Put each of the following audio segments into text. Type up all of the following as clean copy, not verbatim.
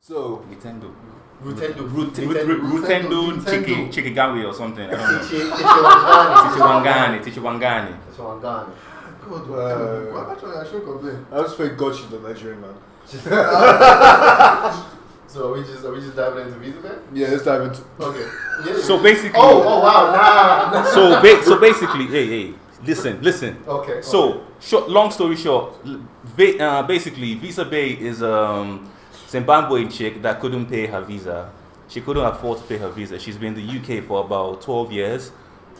So Nintendo. Rutendo Chikigawi or something. I don't know. Tichiwangani. God, actually, I shouldn't complain. I just thank God she's a Nigerian man. So are we just diving into VisaBae? Yeah, let's dive into. Okay. Yeah. So basically. Oh wow! Nah. So basically, hey, listen. Okay. So long story short, basically VisaBae is Zimbabwean chick that couldn't pay her visa. She couldn't afford to pay her visa. She's been in the UK for about 12 years,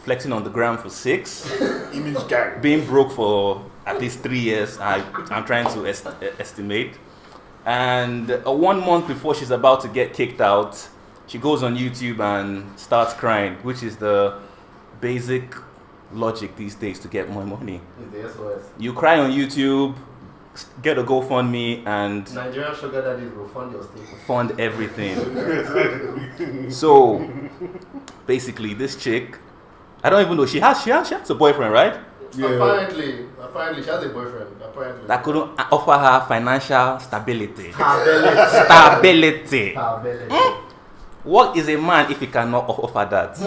flexing on the gram for 6, Image gang. being broke for at least 3 years. I'm trying to estimate. And 1 month before she's about to get kicked out, she goes on YouTube and starts crying, which is the basic logic these days to get more money. It's the SOS. You cry on YouTube, get a GoFundMe, and Nigerian sugar daddies will fund your stay. fund everything. So basically, this chick, I don't even know, she has a boyfriend, right? Yeah. Apparently she has a boyfriend. Apparently. That couldn't offer her financial stability. What is a man if he cannot offer that? It's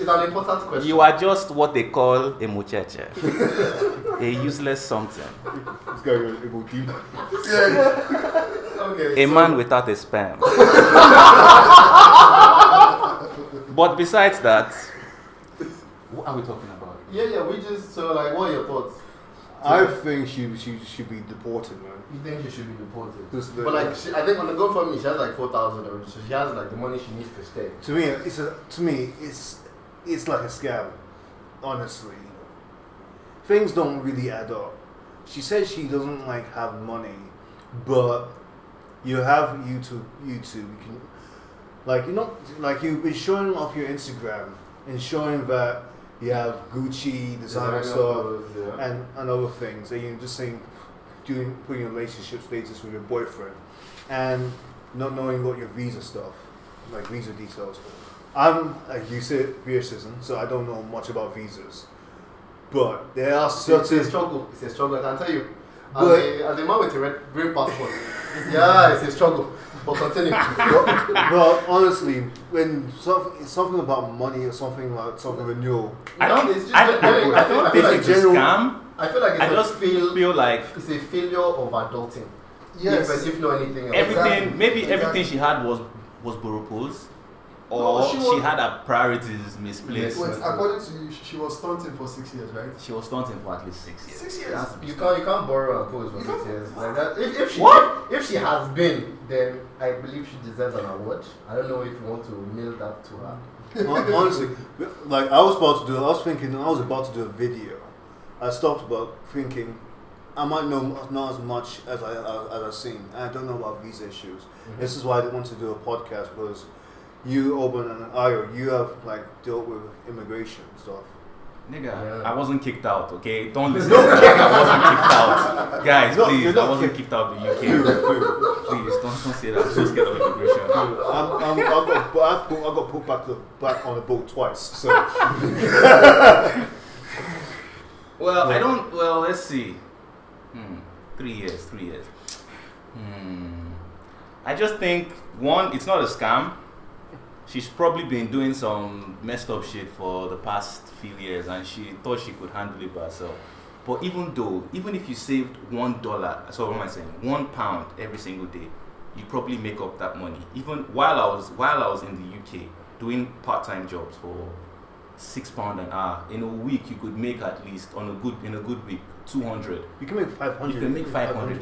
an important question. You are just what they call a muchacha, a useless something, This guy will go deep. Okay. a man without a sperm. But besides that, what are we talking about? Yeah. We just what are your thoughts? I think she should be deported, man. You think she should be deported? But I think on the GoFundMe she has like 4,000 already, so she has like the money she needs to stay. To me, it's like a scam. Honestly, things don't really add up. She says she doesn't have money, but you have YouTube. You can you've been showing off your Instagram and showing that you have Gucci designer stuff and other things, and you're just putting a relationship status with your boyfriend and not knowing what your visa stuff, like visa details. I'm, like you said, British citizen, so I don't know much about visas. But there are certain... It's a struggle, I can tell you. As a man with a green passport, yeah, it's a struggle. But continue. Well, honestly, when something about money or something renewal... I don't think it's a scam. I feel like feel like it's a failure of adulting. Yes. If not anything else. Everything she had was Boropos, or she had her priorities misplaced. Wait, according to you, she was stunting for 6 years, right? She was stunting for at least 6 years. 6 years. You can't borrow and pose for 6 years like that. If she has been, then I believe she deserves an award. I don't know if you want to mail that to her. Honestly, I was about to do a video. I stopped about thinking I might know not as much as I've seen, and I don't know about visa issues. Mm-hmm. This is why I want to do a podcast, because you, Obum, and Ayo, you have dealt with immigration stuff. Nigga, I wasn't kicked out, okay? Don't listen. I wasn't kicked out. Guys, please, I wasn't kicked out of the UK. Please, don't say that. I'm so scared of immigration. I got put back on the boat twice, so... Well, let's see. 3 years. I just think, one, it's not a scam. She's probably been doing some messed up shit for the past few years, and she thought she could handle it by herself. But even if you saved £1, so what am I saying? £1 every single day, you probably make up that money. Even while I was in the UK doing part-time jobs for £6 an hour, in a week you could make at least in a good week 200. You can make 500. You can make 500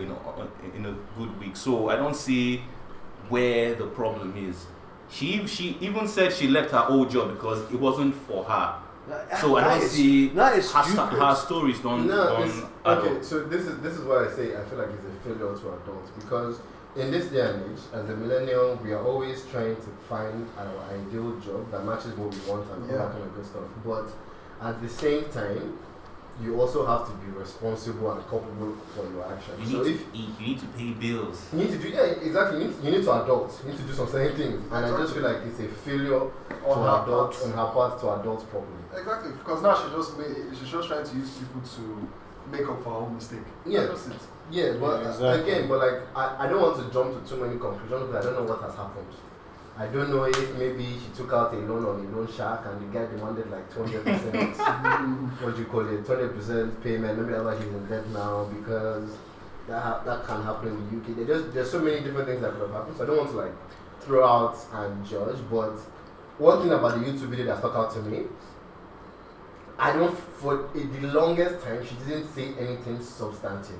in a good week. So I don't see where the problem is. She even said she left her old job because it wasn't for her. So I don't see her stories don't. Okay, so this is why I say I feel like it's a failure to adults, because in this day and age, as a millennial, we are always trying to find our ideal job that matches what we want and all that kind of good stuff. But at the same time, you also have to be responsible and culpable for your actions. You need to pay bills. You need to do exactly. You need to adult. You need to do some certain things, and I just feel like it's a failure on her part to adult properly. Exactly, because now she's just trying to use people to make up for her own mistake. Yeah, Yeah, but exactly. again, but like I don't want to jump to too many conclusions because I don't know what has happened. I don't know if maybe she took out a loan on a loan shark and the guy demanded like 200%, what do you call it, 200% payment. Maybe that's why he's in debt now because that can happen in the UK. There's so many different things that could have happened. So I don't want to like throw out and judge. But one thing about the YouTube video that stuck out to me, for the longest time she didn't say anything substantive.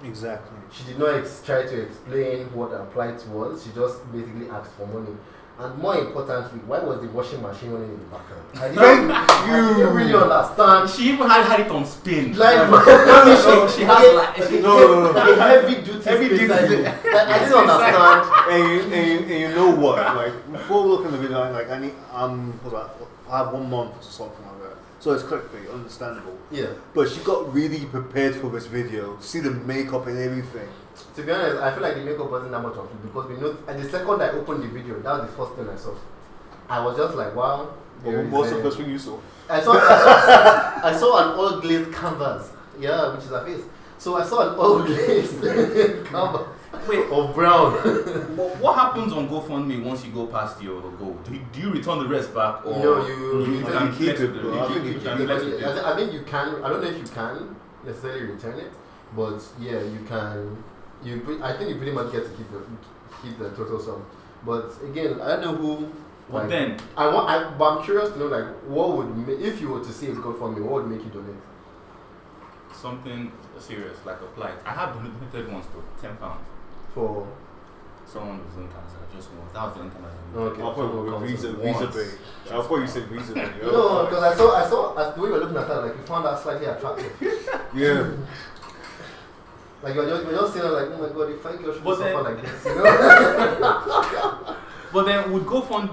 Exactly. She did not try to explain what her plight was. She just basically asked for money. And more importantly, why was the washing machine running in the background? I didn't really understand. She even had it on spin. Like, she has like heavy duty. I didn't understand. And you know what? Like before we look at the video, I'm like I have 1 month or something like that. So it's clickbait, understandable. Yeah. But she got really prepared for this video. See the makeup and everything. To be honest, I feel like the makeup wasn't that much of it because at the second I opened the video, that was the first thing I saw. I was just like, wow. What's the first thing you saw? I saw an oil glazed canvas. Yeah, which is her face. So I saw an oil glazed canvas. Wait, of brown. What happens on GoFundMe once you go past your goal? Do you return the rest back, or no? You can keep flex it. with Bro. I think you can. I think you can. I don't know if you can necessarily return it, but yeah, you can. I think you pretty much get to keep the total sum. But again, I don't know who. But like, then but I'm curious to know like what would if you were to see a GoFundMe, what would make you donate? something serious like a plight. I have donated once to £10 for someone who's in cancer. Just once. That was the internet. okay. I thought VisaBae. I thought you said VisaBae. No, because I saw as the way we were looking at that, like you found that slightly attractive. Yeah. Like you're just saying like, oh my god, if I girl should suffer like this, you know? But then would GoFund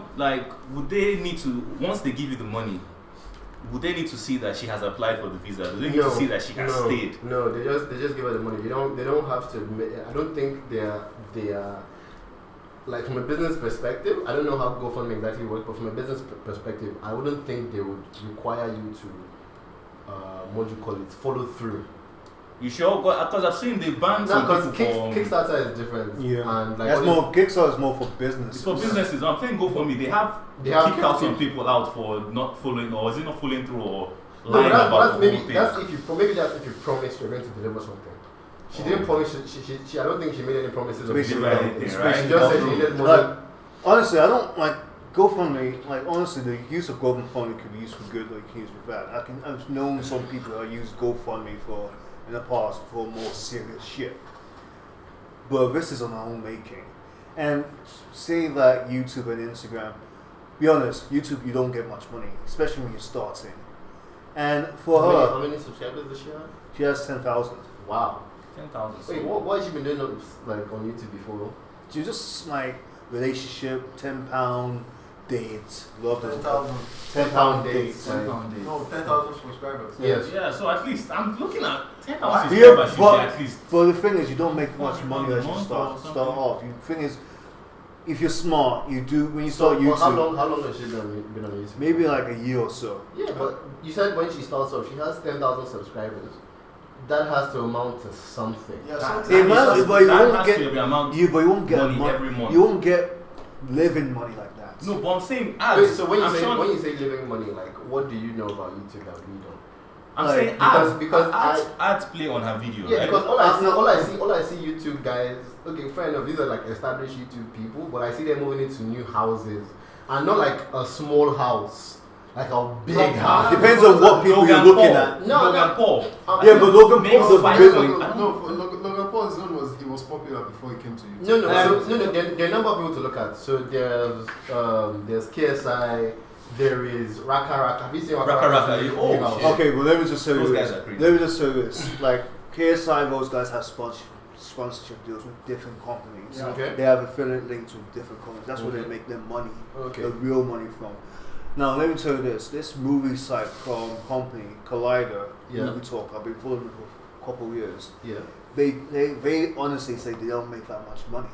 would they need to, once they give you the money, would they need to see that she has applied for the visa? Do they need to see that she has stayed? No, they just give her the money. They don't have to admit, I don't think they are like from a business perspective, I don't know how GoFundMe exactly works, but from a business perspective, I wouldn't think they would require you to follow through. You sure? Because I've seen they banned some people from Kickstarter is different. Yeah, and like that's more. Kickstarter is more for business. It's for businesses. I'm saying GoFundMe. They have kicked out some people out for not following, or is it not following through, or lying about the whole thing? That's if you promise you're going to deliver something. She didn't promise. She I don't think she made any promises of anything, right? She just said she needed money. Honestly, I don't like GoFundMe. Like honestly, the use of GoFundMe could be used for good, like used for bad. I've known some people that use GoFundMe for in the past for more serious shit. But this is on our own making. And say that YouTube and Instagram, be honest, YouTube you don't get much money, especially when you're starting. And for her, how many subscribers does she have? she has 10,000. Wow. 10,000. Wait, what has she been doing like on YouTube before? She just like relationship, £10 dates, love this. £10 dates. No, 10,000 subscribers. Yes. Yeah, so at least I'm looking at 10,000 Yeah, subscribers should be but at least. the thing is, you don't make much money as you start off. The thing is, if you're smart, you do when you start YouTube. How long has she been on YouTube? Maybe like a year or so. Yeah, but you said when she starts off, she has 10,000 subscribers. That has to amount to something. Yeah, But something. you won't get. Amount But you won't get money every month. You won't get living money like that. No, but I'm saying ads. Wait, so when I'm you say living money, like what do you know about YouTube that we don't? I'm like, saying because ads play on her video. Yeah, right? because all I see YouTube guys. Okay, fair enough. These are like established YouTube people, but I see them moving into new houses, and not like a small house, like a big house. Depends on what people you're looking at. Logan Paul. Yeah, but Logan Makes Paul's a five bit. point- Logan Paul's one was popular before he came to YouTube. No. There are a number of people to look at. So there's KSI. There is Raka. Have you seen Raka? Raka? Oh, shit. Okay, well let me just say Those this. guys are crazy. Let me just say this. Like KSI, those guys have sponsorship deals with different companies. Yeah. Okay. They have affiliate links with different companies. That's where they make their money, Okay. the real money from. Now let me tell you this. This movie site company, Collider, Yeah. Movie Talk, I've been following them for a couple of years. Yeah. They honestly say they don't make that much money.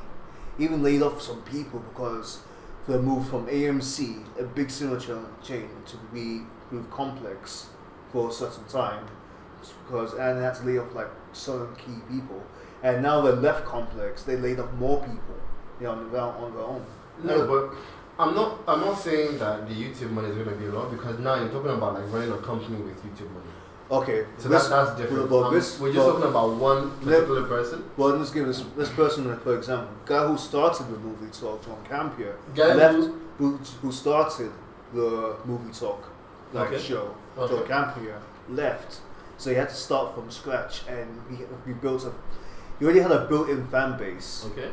Even laid off some people because they moved from AMC, a big cinema chain, to be with Complex for a certain time, and they had to lay off like certain key people. and now they left complex. They laid off more people, on their own. No, but I'm not saying that the YouTube money is going to be a lot, because now you're talking about like running a company with YouTube money. Okay, so that's different. We're just talking about one particular person. Well, let's give this person for example. Guy who started the movie talk on Campia, who started the movie talk show, John Campia, left. So he had to start from scratch, and he built he already had a built-in fan base. Okay.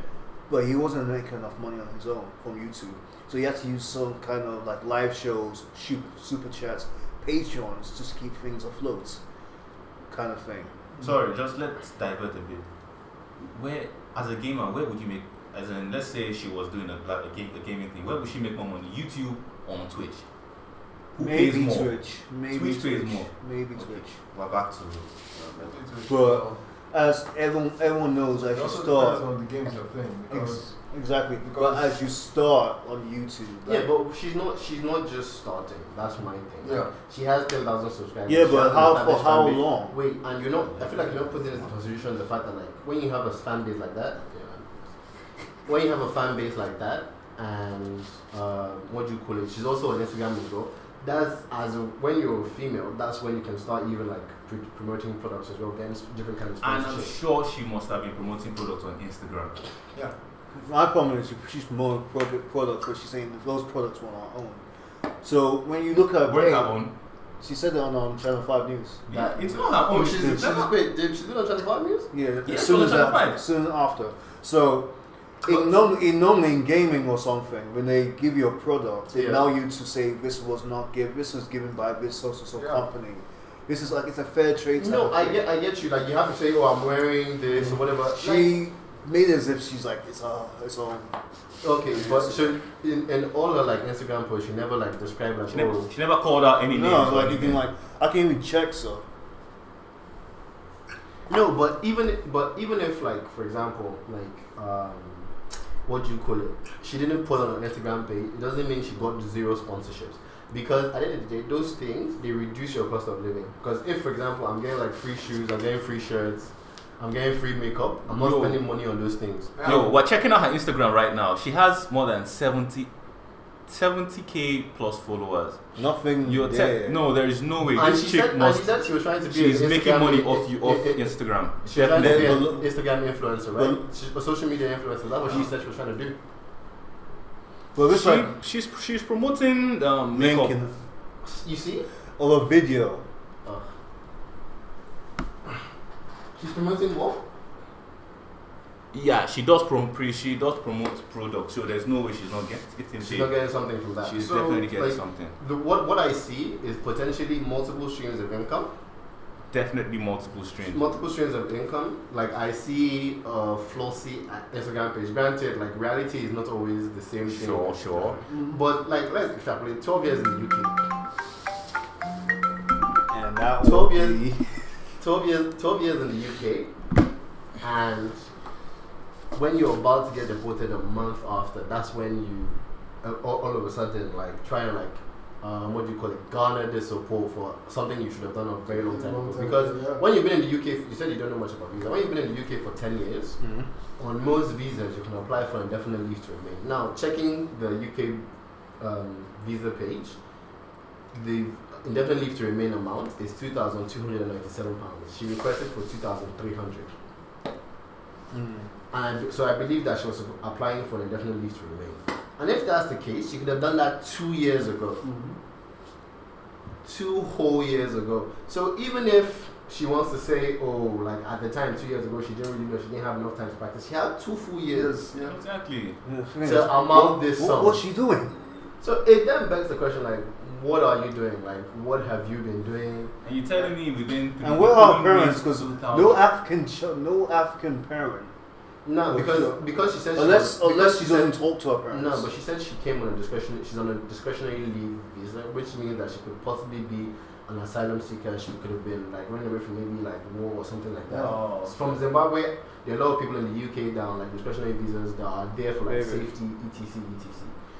But he wasn't making enough money on his own from YouTube, so he had to use some kind of like live shows, super chats, Patreons, just to keep things afloat, kind of thing. Sorry, just let's divert a bit. Where, as a gamer, where would you make? As in, let's say she was doing a gaming thing. Where would she make more money? YouTube or on Twitch? Who pays more? Twitch. Maybe Twitch pays more. Maybe Okay. Twitch. We're back to. But as everyone knows, as It you also start, depends on the games you're playing. Because exactly. But as you start on YouTube, Yeah, but she's not just starting. That's my thing. Yeah. She has 10,000 subscribers. yeah, She but has an how established for how fan base. long? Wait, and I feel like you're not putting into consideration the fact that like when you have a fan base like that, when you have a fan base like that, and what do you call it? She's also on Instagram as well. That's when you're a female. That's when you can start even like promoting products as well, getting different kinds of And I'm sponsorship. sure she must have been promoting products on Instagram. yeah. My problem is she's promoting products, but she's saying that those products were our own. So when you look at her Where's page, her own? she said it on Channel 5 News. Yeah, it's not her own. She's been on Channel 5 News? Yeah, Yeah, as soon as it's on Channel 5. soon after. So normally in gaming or something, when they give you a product, they allow you to say this was given by this so company. This is like it's a fair trade. No, I get you. Like you have to say, oh, I'm wearing this or whatever. She made it as if she's like it's all. Okay, but so in all her like Instagram posts, she never like described like She never called out any names. No, or like you anything. can like I can even check so. No, but even if like for example like what do you call it? She didn't put on an Instagram page. It doesn't mean she got 0 sponsorships. Because at the end of the day, those things they reduce your cost of living. Because if, for example, I'm getting like free shoes, I'm getting free shirts, I'm getting free makeup, I'm not spending money on those things. Yo, we're checking out her Instagram right now. She has more than 70k plus followers. Nothing. No, there is no way. And This she chick said, must. she said she was trying to be. She's an making Instagram money off Instagram. She was trying to be an Definitely. Instagram influencer, right? She's a social media influencer. That's what she said she was trying to do. Well, this She's promoting makeup. linking You see? or a video. She's promoting what? Yeah, she does promote products, so there's no way she's not getting She's not getting something from that. She's So, definitely getting like, something. What I see is potentially multiple streams of income. Definitely multiple streams. Multiple streams of income. Like I see Flossy Instagram page. Granted, like reality is not always the same thing. Sure. But like let's extrapolate. 12 years in the UK. And that 12 will years. be 12 years in the UK, and when you're about to get deported a month after, that's when you all of a sudden like try and like what do you call it, garner the support for something you should have done a very long time ago. Because when you've been in the UK, you said you don't know much about visa. When you've been in the UK for 10 years, on most visas you can apply for indefinite leave to remain. Now checking the UK visa page, the indefinite leave to remain amount is £2,297. She requested for 2,300. And so I believe that she was applying for an indefinite leave to remain. And if that's the case, she could have done that 2 years ago. 2 whole years ago. So even if she wants to say, oh, like at the time 2 years ago, she didn't really know, she didn't have enough time to practice. She had 2 full years Yeah, exactly. to amount this sum. What's she doing? So it then begs the question, like, what are you doing? Like, what have you been doing? And you're telling me within 3 And where are her parents? weeks, Because 2,000. no African parent. No, because she said Unless she doesn't talk to her parents. No, but she said she came on a discretionary. She's on a discretionary leave visa, which means that she could possibly be an asylum seeker. She could have been like running away from maybe like war or something like that. Oh. From Zimbabwe, there are a lot of people in the UK that are on like discretionary visas that are there for like Maybe. safety, etc.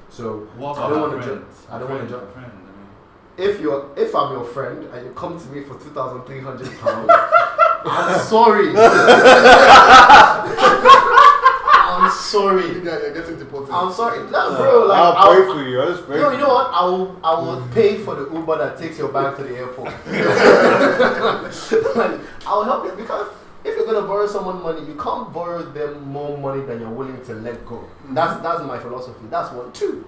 So What I about don't her want to friend? jump. I don't want to jump. Her friend, I mean. If I'm your friend and you come to me for £2,300, I'm sorry. I'm sorry. You're getting deported. I'm sorry. No, bro, like, I'll pray for you. I'll just pray No, for you know what? I will pay for the Uber that takes your bag to the airport. Like, I'll help you because if you're gonna borrow someone money, you can't borrow them more money than you're willing to let go. That's my philosophy. That's one. Two,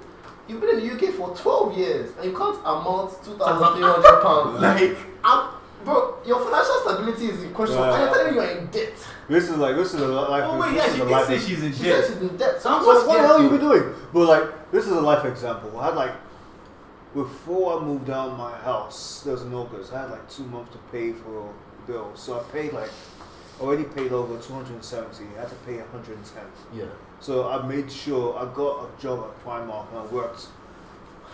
you've been in the UK for 12 years and you can't amount £2,300. Bro, your financial stability is in question. And you're telling me you're in debt. This is a life. Oh wait, yeah, she did say she's in She debt. said she's in debt. So What the hell you been doing? But like, this is a life example. I had like, before I moved down my house, there was in August, I had like 2 months to pay for bills. So I paid like, already paid over 270. I had to pay 110. Yeah. So I made sure I got a job at Primark and I worked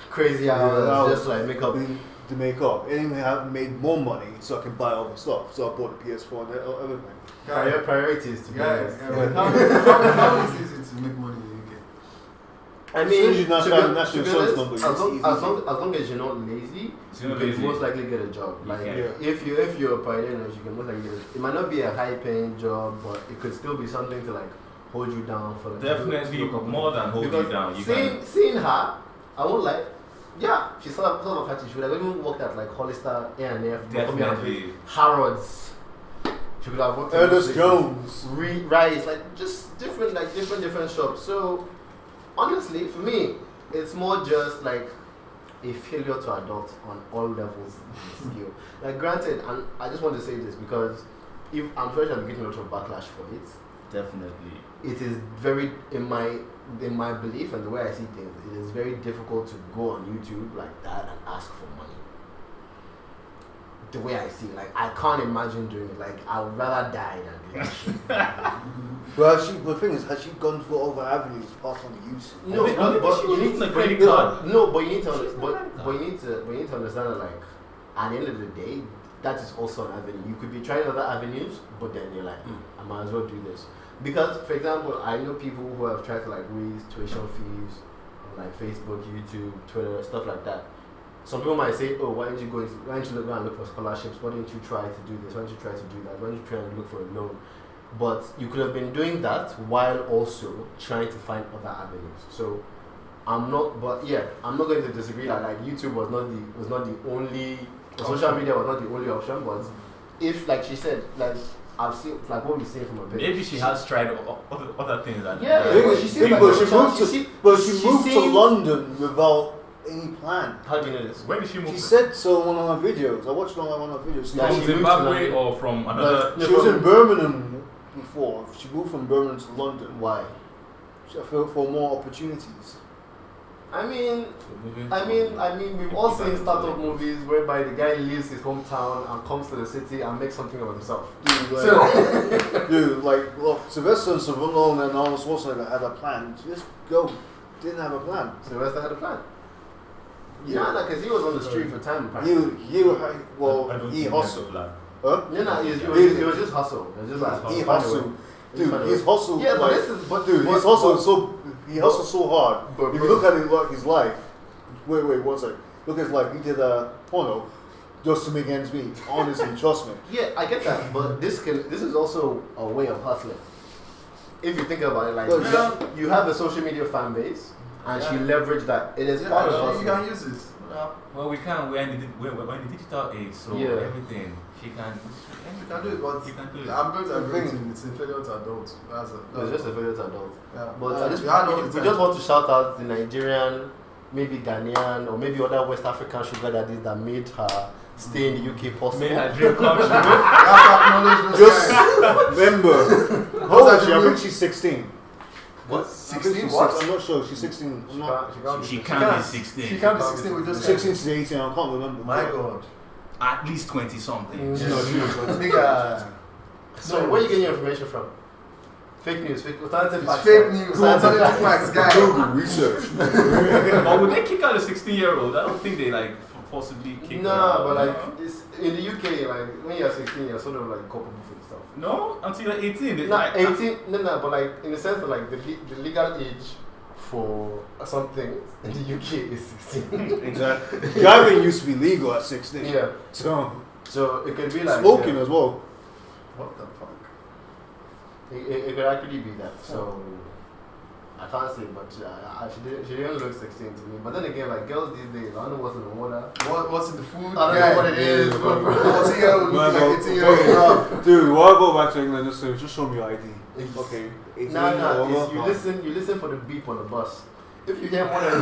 Crazy hours, just like make up. to make up. And I have made more money so I can buy all the stuff. So I bought the PS4 and everything. Priorities to be honest. How is it easy to make money in the UK? I As soon as mean, you national insurance number, as long as you're not lazy, you can most likely get a job. Like if you're a pioneer, you can most likely get a job. It might not be a high paying job, but it could still be something to like hold you down for the Definitely more than hold you down. Seeing her, I won't like. Yeah, she's sort of catchy. She would have even worked at like Hollister, A&F, Definitely. Harrods. She would have worked at Ernest Jones. Rice, like just different shops. So honestly, for me, it's more just like a failure to adopt on all levels of skill. Like granted, and I just want to say this because if I'm sure I'm getting a lot of backlash for it. Definitely. It is very in my belief and the way I see things, it is very difficult to go on YouTube like that and ask for money. The way I see it, like I can't imagine doing it. Like I would rather die than do that shit. Well, the thing is, has she gone for other avenues apart from YouTube? No, but you need to credit card. No, but you need to understand that like at the end of the day, that is also an avenue. You could be trying other avenues, but then you're like, I might as well do this. Because, for example, I know people who have tried to like raise tuition fees on like Facebook, YouTube, Twitter, stuff like that. Some people might say, "Oh, why don't you go and look for scholarships? Why don't you try to do this? Why don't you try to do that? Why don't you try and look for a loan?" But you could have been doing that while also trying to find other avenues. So I'm not going to disagree that like YouTube was not the only social media was not the only option. But if like she said, like I've seen like what we see from her page. Maybe she has tried other things. But she moved to London without any plan. How do you know this? Where did she move? She said so on one of her videos. I watched one of her videos. Yeah, from Zimbabwe or from another? She was in Birmingham before. She moved from Birmingham to London. Why? For more opportunities. I mean, we've all seen startup movies whereby the guy leaves his hometown and comes to the city and makes something of himself. Sylvester Stallone and Arnold Schwarzenegger had a plan. Just go. Didn't have a plan. Sylvester had a plan. Yeah, because he was on the street for time. He hustled. Huh? It was just hustle. It was just like he hustled. Dude, his hustle. Yeah, but he hustled so hard. If you look at his life, wait, 1 second. Look at his life. He did a porno just to make ends meet. Honestly, trust me. Yeah, I get that, but this is also a way of hustling. If you think about it, like you have a social media fan base, and she leveraged that. It is part of hustling. You can use it. Well, we can. We're in the digital age, so everything she can. You can do it, but you can do it. I'm going to agree with you. It's a failure to adult. It's just a failure to adult. Yeah. But we just want to shout out the Nigerian, maybe Ghanaian, or maybe other West African sugar daddies that made her stay in the UK possible. Made her dream come true. Just remember, how old is she? I think she's 16. What? 16? What? I'm not sure. She's 16. She can't be 16. She can't be 16 with this 16 to 18. I can't remember. My God. At least 20 something. So where are you getting your information from? Fake news, alternative facts. Fake news, alternative facts, guys. Google research. But would they kick out a 16-year-old? I don't think they like forcibly kick her out. But like it's in the UK, like when you're 16, you're sort of like culpable for stuff. No, until you're 18. 18. But like in the sense that like the legal age for something in the UK is 16. Exactly. Driving used to be legal at 16. Yeah. So it could be like smoking as well. What the fuck? It could actually be that. So I can't say, but she didn't look 16 to me. But then again, like girls these days, I don't know what's in the water. What's in the food? I don't know what it is. 14-year-old looking like 18-year-old. Dude, why go back to England just show me your ID? Okay. Nah, you listen for the beep on the bus. If you hear more than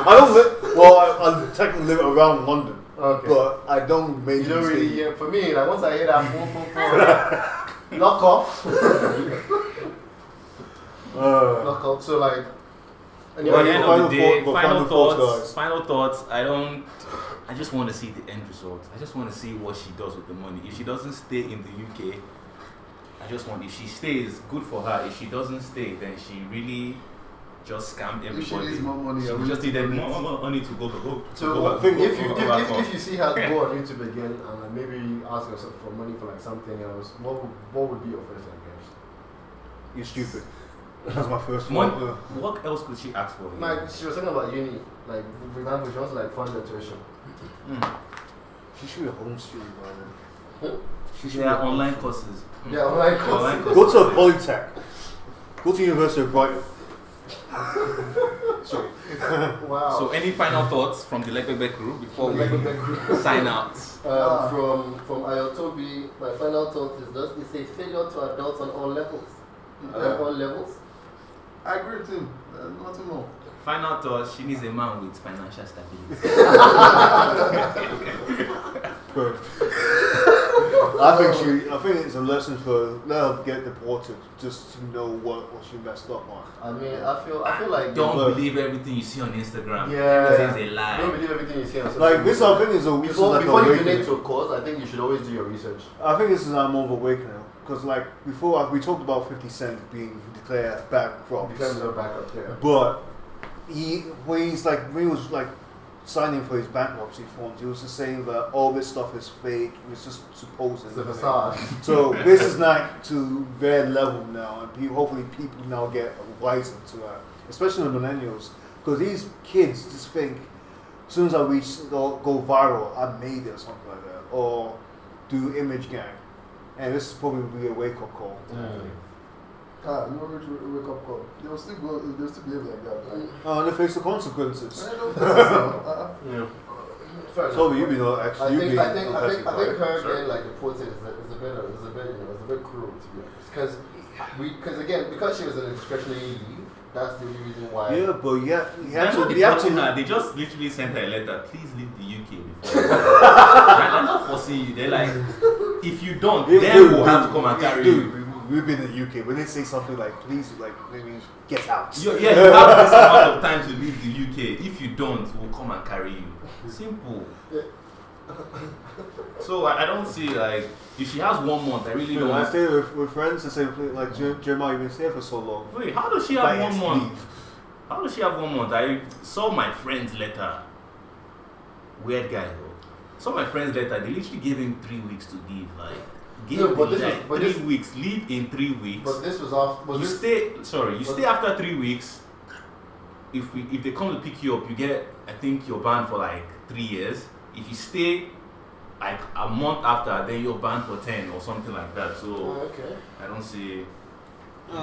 I don't live. Well, I technically live around London, okay, but I don't make. you don't really hear. For me, like once I hear that boom, knock off, knock off. So like, Well, at the end of the day, final thoughts. final thoughts. I just want to see the end result. I just want to see what she does with the money. If she doesn't stay in the UK, if she stays, good for her. If she doesn't stay, then she really just scammed everybody. If she needs more money, she just needed more money to go so back. if you see her go on YouTube again and maybe ask herself for money for like something else, what would be your first guess? You're stupid. That's my first one. one. What else could she ask for? Like she was talking about uni, like for example, she wants to like fund her tuition. She should be homeschooled by then. She should There be are online courses. Yeah, online courses. Go to a polytech. Go to University of Brighton. Sorry. Wow. So any final thoughts from the Legbebe crew before we sign out? From Tobi, my final thought is just it's a failure to adults on all levels. All levels. I agree with him. Nothing more. Final thought: she needs a man with financial stability. I think it's a lesson for let her get deported just to know what she messed up on. I mean, I feel like Don't believe everything you see on Instagram. Yeah. Everything is a lie. Don't believe everything you see on social Like this, media. I think is a Before like you awakening. donate to a cause, I think you should always do your research. I think this is a more of awakening because like before we talked about 50 Cent being declared bankrupt, Becomes a backup, yeah. but when he was like signing for his bankruptcy forms, he was just saying that all this stuff is fake. It was just supposed. It's a facade. So this is not to their level now, and hopefully people now get wiser to that, especially the millennials, because these kids just think as soon as I reach go viral, I made it or something like that, or do image gang, and this is probably a wake up call. You want me to wake up call? They'll still behave like that. Right? Oh, they face the consequences. I don't think so. Yeah. Tobi, you be no I actually. think her getting like deported is a bit cruel to be honest. Because she was in a discretionary leave. That's the only reason why. Yeah, but you have to. They just literally sent her a letter. Please leave the UK before. They're not forcing you. They're like, if you don't, then we'll have to come and carry you. We've been in the UK. When they say something like, please, like, maybe get out. You have this amount of time to leave the UK. If you don't, we'll come and carry you. Simple. So I don't see, like, if she has 1 month, I really don't. I stay with friends the same place. Like, Jeremiah, you've been staying for so long. Wait, how does she have Like, 1 month? How does she have 1 month? I saw my friend's letter. Weird guy, though. Saw my friend's letter. They literally gave him 3 weeks to leave. Like, three weeks. Leave in 3 weeks. But this was off. Stay after 3 weeks. If they come to pick you up, you get, I think you're banned for like 3 years. If you stay like a month after, then you're banned for 10 or something like that. So okay. I don't see a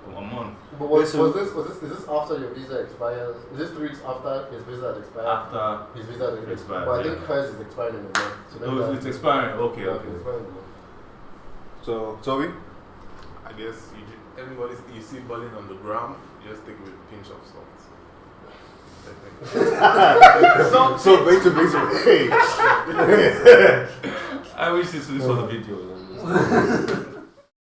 month. But is this after your visa expires? Is this 3 weeks after his visa had expired? After his visa had expired. But I think hers is expiring in a month. So it's expiring. Okay. It's expiring in a month. So, Tobi? I guess everybody you see balling on the ground, you just take it with a pinch of salt. So basically, hey. I wish this was a video.